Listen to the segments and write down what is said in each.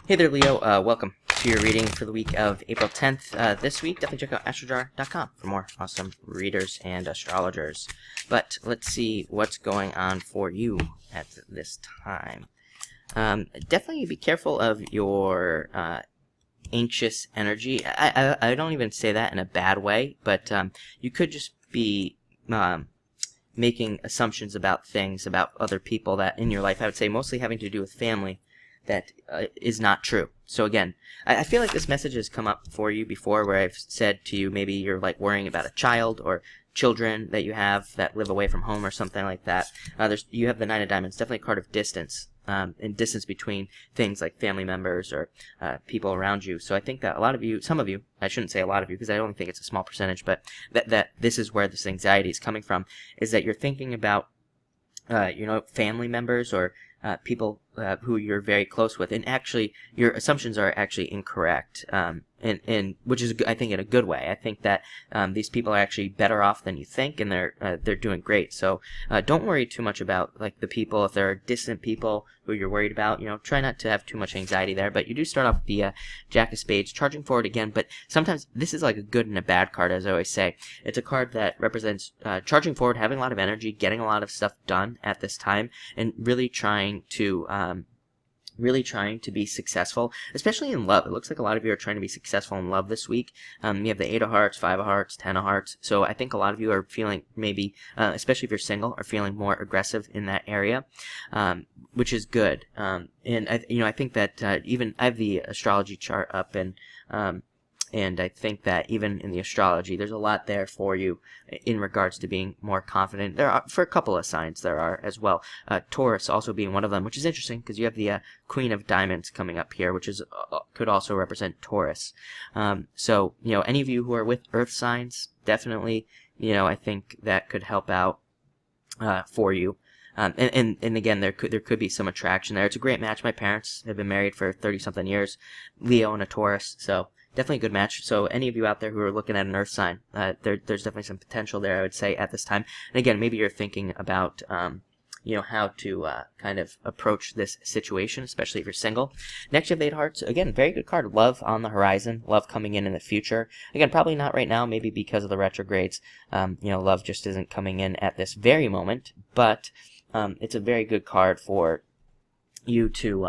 Hey there, Leo. Welcome to your reading for the week of April 10th. This week, definitely check out astrojar.com for more awesome readers and astrologers. But let's see what's going on for you at this time. Definitely be careful of your anxious energy. I don't even say that in a bad way, but you could just be making assumptions about things, about other people that in your life, I would say mostly having to do with family, that is not true. So again, I feel like this message has come up for you before, where I've said to you, maybe you're like worrying about a child or children that you have that live away from home or something like that. You have the Nine of Diamonds, definitely a card of distance, and distance between things like family members or people around you. So I think that a lot of you, some of you, I shouldn't say a lot of you because I only think it's a small percentage, but that this is where this anxiety is coming from, is that you're thinking about family members or people who you're very close with, and actually your assumptions are actually incorrect, and which is, I think, in a good way. I think that these people are actually better off than you think, and they're doing great. So don't worry too much about like the people. If there are distant people who you're worried about, try not to have too much anxiety there. But you do start off with the Jack of Spades, charging forward again. But sometimes this is like a good and a bad card, as I always say. It's a card that represents charging forward, having a lot of energy, getting a lot of stuff done at this time, and really trying to be successful, especially in love. It looks like a lot of you are trying to be successful in love this week. You have the 8 of Hearts, 5 of Hearts, 10 of Hearts. So I think a lot of you are feeling maybe, especially if you're single, are feeling more aggressive in that area, which is good. And I think that even I have the astrology chart up, and I think that even in the astrology, there's a lot there for you in regards to being more confident. There are, for a couple of signs, there are as well. Taurus also being one of them, which is interesting because you have the Queen of Diamonds coming up here, which is could also represent Taurus. So any of you who are with Earth signs, definitely, I think that could help out for you. And again, there could be some attraction there. It's a great match. My parents have been married for 30-something years, Leo and a Taurus, so definitely a good match. So any of you out there who are looking at an Earth sign, there's definitely some potential there, I would say, at this time. And again, maybe you're thinking about how to kind of approach this situation, especially if you're single. Next, you have the 8 of Hearts. Again, very good card. Love on the horizon. Love coming in the future. Again, probably not right now, maybe because of the retrogrades. Love just isn't coming in at this very moment, but it's a very good card for you to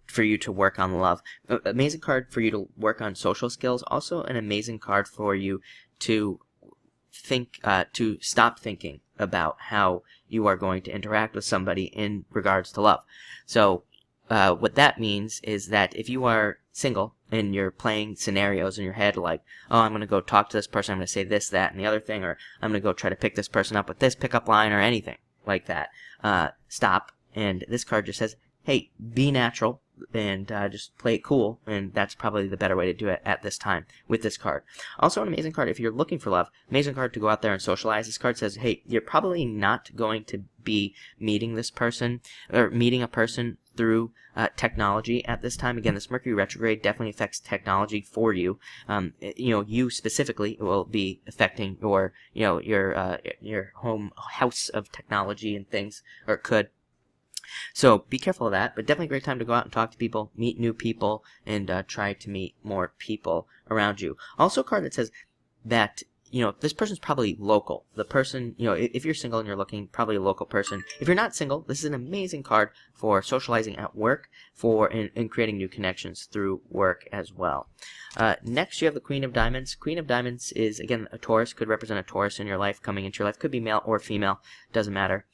for you to work on love. Amazing card for you to work on social skills. Also an amazing card for you to to stop thinking about how you are going to interact with somebody in regards to love. So what that means is that if you are single and you're playing scenarios in your head like, oh, I'm going to go talk to this person, I'm going to say this, that, and the other thing, or I'm going to go try to pick this person up with this pickup line or anything like that, stop. And this card just says, hey, be natural and just play it cool, and that's probably the better way to do it at this time with this card. Also an amazing card if you're looking for love, amazing card to go out there and socialize. This card says, hey, you're probably not going to be meeting this person or meeting a person through technology at this time. Again, this Mercury retrograde definitely affects technology for you. You specifically will be affecting your home house of technology and things, or could. So be careful of that, but definitely a great time to go out and talk to people, meet new people, and try to meet more people around you. Also a card that says that, this person's probably local. The person, if you're single and you're looking, probably a local person. If you're not single, this is an amazing card for socializing at work, and creating new connections through work as well. Next, you have the Queen of Diamonds. Queen of Diamonds is, again, a Taurus, could represent a Taurus in your life, coming into your life. Could be male or female, doesn't matter.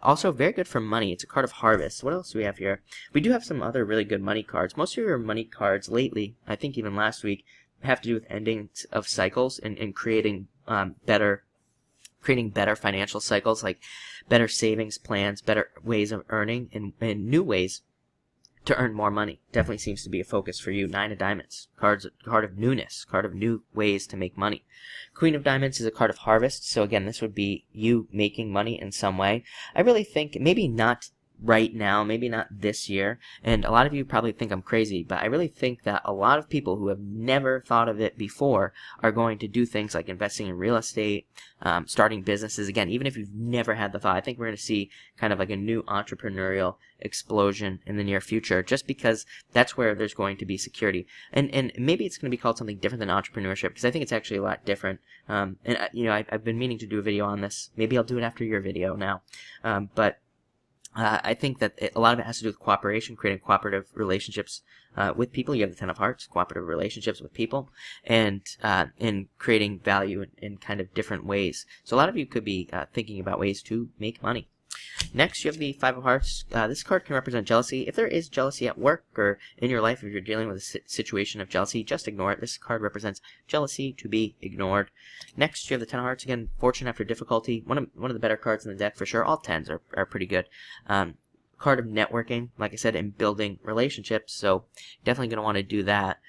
Also, very good for money. It's a card of harvest. What else do we have here? We do have some other really good money cards. Most of your money cards lately, I think even last week, have to do with endings of cycles and creating better financial cycles, like better savings plans, better ways of earning, and new ways to earn more money. Definitely seems to be a focus for you. 9 of Diamonds, card of newness, card of new ways to make money. Queen of Diamonds is a card of harvest. So again, this would be you making money in some way. I really think maybe not right now, maybe not this year. And a lot of you probably think I'm crazy, but I really think that a lot of people who have never thought of it before are going to do things like investing in real estate, starting businesses. Again, even if you've never had the thought, I think we're going to see kind of like a new entrepreneurial explosion in the near future, just because that's where there's going to be security. And maybe it's going to be called something different than entrepreneurship, because I think it's actually a lot different. I've been meaning to do a video on this. Maybe I'll do it after your video now. But I think that a lot of it has to do with cooperation, creating cooperative relationships with people. You have the Ten of Hearts, cooperative relationships with people, and in creating value in kind of different ways. So a lot of you could be thinking about ways to make money. Next, you have the Five of Hearts. This card can represent jealousy. If there is jealousy at work or in your life, if you're dealing with a situation of jealousy, just ignore it. This card represents jealousy to be ignored. Next, you have the Ten of Hearts. Again, fortune after difficulty. One of the better cards in the deck for sure. All tens are pretty good. Card of networking, like I said, and building relationships. So definitely going to want to do that.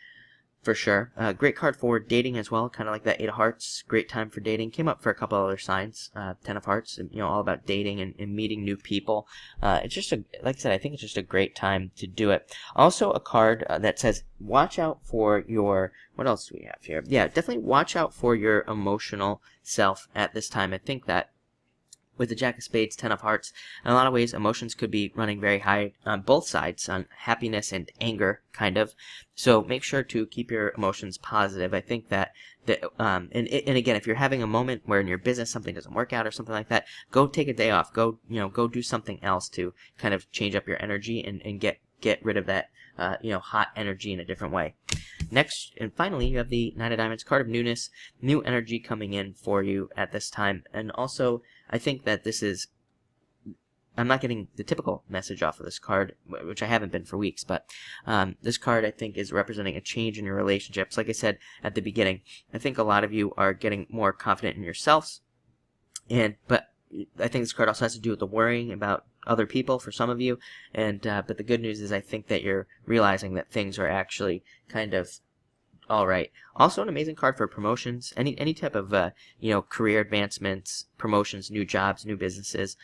For sure. Great card for dating as well, kind of like that Eight of Hearts. Great time for dating. Came up for a couple other signs. Ten of Hearts, all about dating and meeting new people. It's just like I said, I think it's just a great time to do it. Also, a card that says, watch out for your, what else do we have here? Yeah, definitely watch out for your emotional self at this time. I think that with the Jack of Spades, Ten of Hearts, in a lot of ways, emotions could be running very high on both sides, on happiness and anger, kind of. So make sure to keep your emotions positive. I think that, and again, if you're having a moment where in your business something doesn't work out or something like that, go take a day off. Go do something else to kind of change up your energy and get rid of that, hot energy in a different way. Next, and finally, you have the Nine of Diamonds, card of newness, new energy coming in for you at this time. And also, I think that this is, I'm not getting the typical message off of this card, which I haven't been for weeks, but this card, I think, is representing a change in your relationships. Like I said at the beginning, I think a lot of you are getting more confident in yourselves, but I think this card also has to do with the worrying about other people for some of you, but the good news is I think that you're realizing that things are actually kind of all right. Also, an amazing card for promotions, any type of career advancements, promotions, new jobs, new businesses,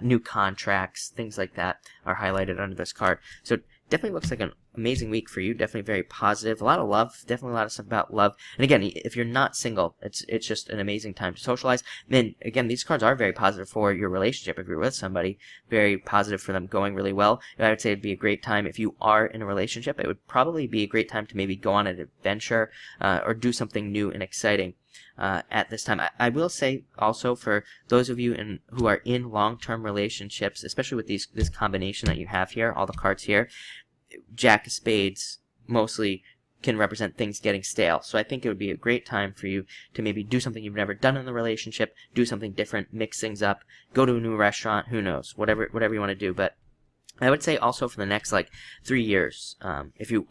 new contracts, things like that are highlighted under this card. So definitely looks like an amazing week for you. Definitely very positive. A lot of love. Definitely a lot of stuff about love. And again, if you're not single, it's just an amazing time to socialize. And again, these cards are very positive for your relationship. If you're with somebody, very positive for them going really well. I would say it'd be a great time if you are in a relationship. It would probably be a great time to maybe go on an adventure or do something new and exciting. At this time, I will say also for those of you who are in long-term relationships, especially with this combination that you have here, all the cards here, Jack of Spades mostly can represent things getting stale. So I think it would be a great time for you to maybe do something you've never done in the relationship, do something different, mix things up, go to a new restaurant, who knows, whatever you want to do. But I would say also for the next 3 years, if you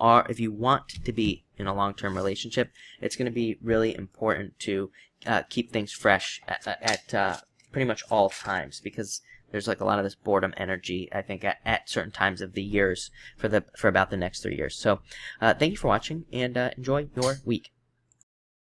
want to be in a long-term relationship, it's going to be really important to keep things fresh at pretty much all times, because there's a lot of this boredom energy, I think, at certain times of the years for about the next 3 years. So thank you for watching, and enjoy your week.